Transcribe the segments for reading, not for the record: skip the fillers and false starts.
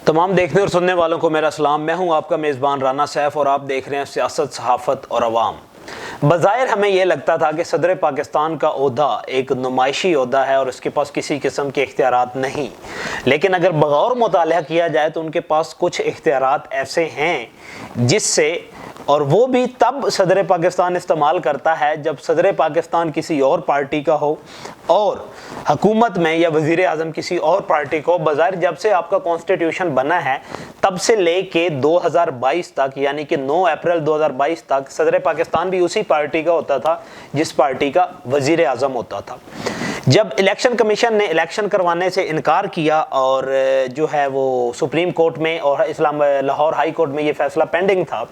تمام دیکھنے اور سننے والوں کو میرا سلام. میں ہوں آپ کا میزبان رانا سیف اور آپ دیکھ رہے ہیں سیاست، صحافت اور عوام. بظاہر ہمیں یہ لگتا تھا کہ صدر پاکستان کا عہدہ ایک نمائشی عہدہ ہے اور اس کے پاس کسی قسم کے اختیارات نہیں، لیکن اگر بغور مطالعہ کیا جائے تو ان کے پاس کچھ اختیارات ایسے ہیں جس سے، اور وہ بھی تب صدر پاکستان استعمال کرتا ہے جب صدر پاکستان کسی اور پارٹی کا ہو اور حکومت میں یا وزیر اعظم کسی اور پارٹی کو. بظاہر جب سے آپ کا کانسٹیٹیوشن بنا ہے تب سے لے کے 2022 تک، یعنی کہ 9 اپریل 2022 تک صدر پاکستان بھی اسی پارٹی کا ہوتا تھا جس پارٹی کا وزیر اعظم ہوتا تھا. جب الیکشن کمیشن نے الیکشن کروانے سے انکار کیا اور جو ہے وہ سپریم کورٹ میں اور لاہور ہائی کورٹ میں یہ فیصلہ پینڈنگ تھا،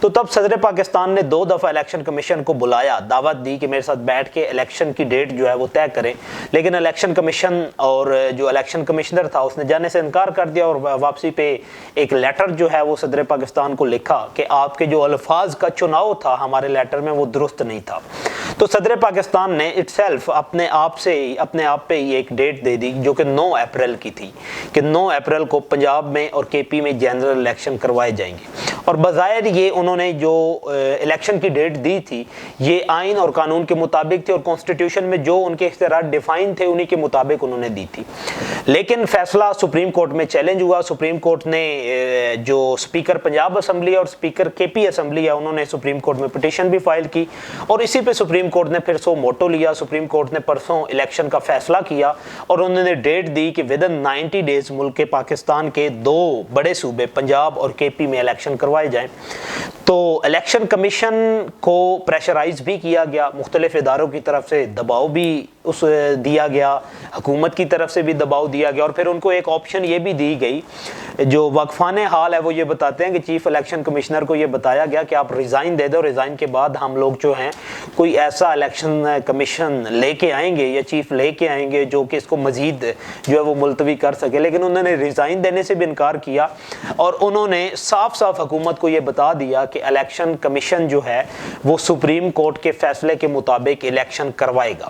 تو تب صدر پاکستان نے 2 دفعہ الیکشن کمیشن کو بلایا، دعوت دی کہ میرے ساتھ بیٹھ کے الیکشن کی ڈیٹ جو ہے وہ طے کریں، لیکن الیکشن کمیشن اور جو الیکشن کمشنر تھا اس نے جانے سے انکار کر دیا اور واپسی پہ ایک لیٹر جو ہے وہ صدر پاکستان کو لکھا کہ آپ کے جو الفاظ کا چناؤ تھا ہمارے لیٹر میں وہ درست نہیں تھا. تو صدر پاکستان نے اٹ سیلف اپنے آپ پہ یہ ایک ڈیٹ دے دی جو کہ 9 اپریل کی تھی کہ 9 اپریل کو پنجاب میں اور کے پی میں جنرل الیکشن کروائے جائیں گے. اور بظاہر یہ انہوں نے جو الیکشن کی ڈیٹ دی تھی یہ آئین اور قانون کے مطابق تھی اور کانسٹیٹیوشن میں جو ان کے اختیارات ڈیفائن تھے انہی کے مطابق انہوں نے دی تھی. لیکن فیصلہ سپریم کورٹ میں چیلنج ہوا. سپریم کورٹ نے جو اسپیکر پنجاب اسمبلی اور اسپیکر کے پی اسمبلی ہے انہوں نے سپریم کورٹ میں پٹیشن بھی فائل کی اور اسی پہ سپریم کورٹ نے پھر سو موٹو لیا. سپریم کورٹ نے پرسوں الیکشن کا فیصلہ کیا اور انہوں نے ڈیٹ دی کہ ودن 90 ڈیز ملک پاکستان کے 2 بڑے صوبے پنجاب اور کے پی میں الیکشن کروائے جائیں. تو الیکشن کمیشن کو پریشرائز بھی کیا گیا، مختلف اداروں کی طرف سے دباؤ بھی دیا گیا، حکومت کی طرف سے بھی دباؤ دیا گیا اور پھر ان کو ایک آپشن یہ بھی دی گئی جو وقفان حال ہے. وہ یہ بتاتے ہیں کہ چیف الیکشن کمشنر کو یہ بتایا گیا کہ آپ ریزائن دے دو، ریزائن کے بعد ہم لوگ جو ہیں کوئی ایسا الیکشن کمیشن لے کے آئیں گے یا چیف لے کے آئیں گے جو کہ اس کو مزید جو ہے وہ ملتوی کر سکے. لیکن انہوں نے ریزائن دینے سے بھی انکار کیا اور انہوں نے صاف حکومت کو یہ بتا دیا کہ الیکشن کمیشن جو ہے وہ سپریم کورٹ کے فیصلے کے مطابق الیکشن کروائے گا.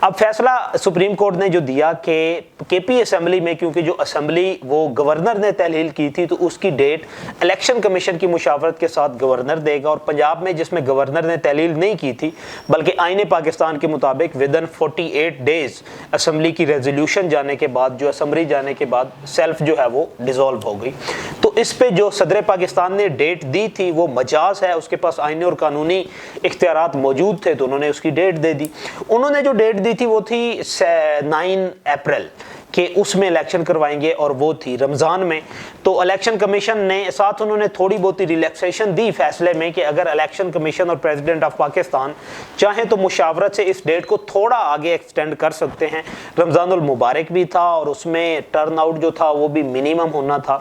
اب فیصلہ سپریم کورٹ نے جو دیا کہ کے پی اسمبلی میں، کیونکہ جو اسمبلی وہ گورنر نے تحلیل کی تھی تو اس کی ڈیٹ الیکشن کمیشن کی مشاورت کے ساتھ گورنر دے گا، اور پنجاب میں جس میں گورنر نے تحلیل نہیں کی تھی بلکہ آئین پاکستان کے مطابق ودن 48 ڈیز اسمبلی کی ریزولوشن جانے کے بعد، جو اسمبلی جانے کے بعد سیلف جو ہے وہ ڈیزولو ہو گئی. تو اس پہ جو صدر پاکستان نے ڈیٹ دی تھی وہ مجاز ہے، اس کے پاس آئینی اور قانونی اختیارات موجود تھے تو انہوں نے اس کی ڈیٹ دے دی. انہوں نے جو ڈیٹ دی تھی وہ تھی 9 اپریل کہ اس میں الیکشن کروائیں گے اور وہ تھی رمضان میں. تو الیکشن کمیشن نے ساتھ انہوں نے تھوڑی بہت ریلیکسیشن دی فیصلے میں کہ اگر الیکشن کمیشن اور پریزیڈنٹ آف پاکستان چاہیں تو مشاورت سے اس ڈیٹ کو تھوڑا آگے ایکسٹینڈ کر سکتے ہیں. رمضان المبارک بھی تھا اور اس میں ٹرن آؤٹ جو تھا وہ بھی منیمم ہونا تھا.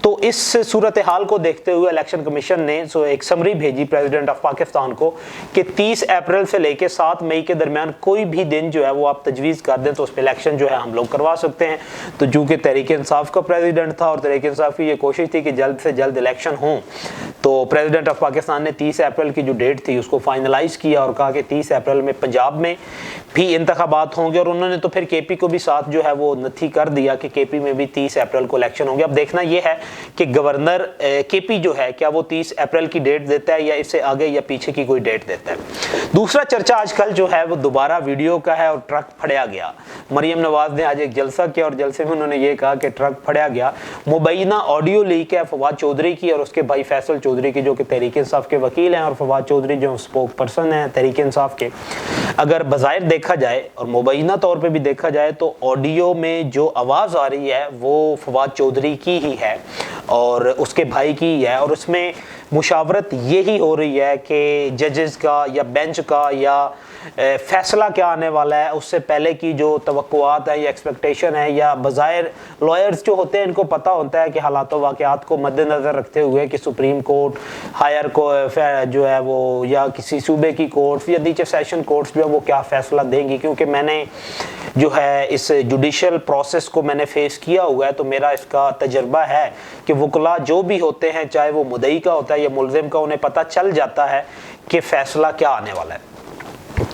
تو اس صورتحال کو دیکھتے ہوئے الیکشن کمیشن نے ایک سمری بھیجی پریزیڈنٹ آف پاکستان کو کہ 30 اپریل سے لے کے 7 مئی کے درمیان کوئی بھی دن جو ہے وہ آپ تجویز کر دیں تو اس پہ الیکشن جو ہے ہم لوگ کروا سکتے ہیں. تو چونکہ تحریک انصاف کا پریزیڈنٹ تھا اور تحریک انصاف کی یہ کوشش تھی کہ جلد سے جلد الیکشن ہوں، تو پریزیڈنٹ آف پاکستان نے 30 اپریل کی جو ڈیٹ تھی اس کو فائنلائز کیا اور کہا کہ 30 اپریل میں پنجاب میں بھی انتخابات ہوں گے. اور انہوں نے تو پھر کے پی کو بھی ساتھ جو ہے وہ نتھی کر دیا کہ کے پی میں بھی 30 اپریل کو الیکشن ہوں گے. اب دیکھنا یہ ہے کہ گورنر کے پی جو ہے کیا وہ 30 اپریل کی ڈیٹ دیتا ہے یا اس سے آگے یا پیچھے کی کوئی ڈیٹ دیتا ہے. دوسرا چرچا آج کل جو ہے وہ دوبارہ ویڈیو کا ہے اور ٹرک پھڑیا گیا. مریم نواز نے آج ایک جلسہ کیا اور جلسے میں انہوں نے یہ کہا کہ ٹرک پھڑیا گیا. مبینہ آڈیو لیک ہے فواد چودھری کی اور اس کے بھائی فیصل چودھری کی جو کہ تحریک انصاف کے وکیل ہیں اور فواد چودھری جو اسپوک پرسن ہیں تحریک انصاف کے. اگر بظاہر دیکھا جائے اور مبینہ طور پہ بھی دیکھا جائے تو آڈیو میں جو آواز آ رہی ہے وہ فواد چودھری کی ہی ہے اور اس کے بھائی کی ہی ہے اور اس میں مشاورت یہی ہو رہی ہے کہ ججز کا یا بینچ کا یا فیصلہ کیا آنے والا ہے اس سے پہلے کی جو توقعات ہیں یا ایکسپیکٹیشن ہے، یا بظاہر لائرز جو ہوتے ہیں ان کو پتہ ہوتا ہے کہ حالات و واقعات کو مد نظر رکھتے ہوئے کہ سپریم کورٹ، ہائر کو جو ہے وہ یا کسی صوبے کی کورٹس یا نیچے سیشن کورٹس جو ہے وہ کیا فیصلہ دیں گی. کیونکہ میں نے جو ہے اس جوڈیشل پروسیس کو میں نے فیس کیا ہوا ہے تو میرا اس کا تجربہ ہے کہ وکلا جو بھی ہوتے ہیں چاہے وہ مدعی کا ہوتا ہے یا ملزم کا، انہیں پتہ چل جاتا ہے کہ فیصلہ کیا آنے والا ہے.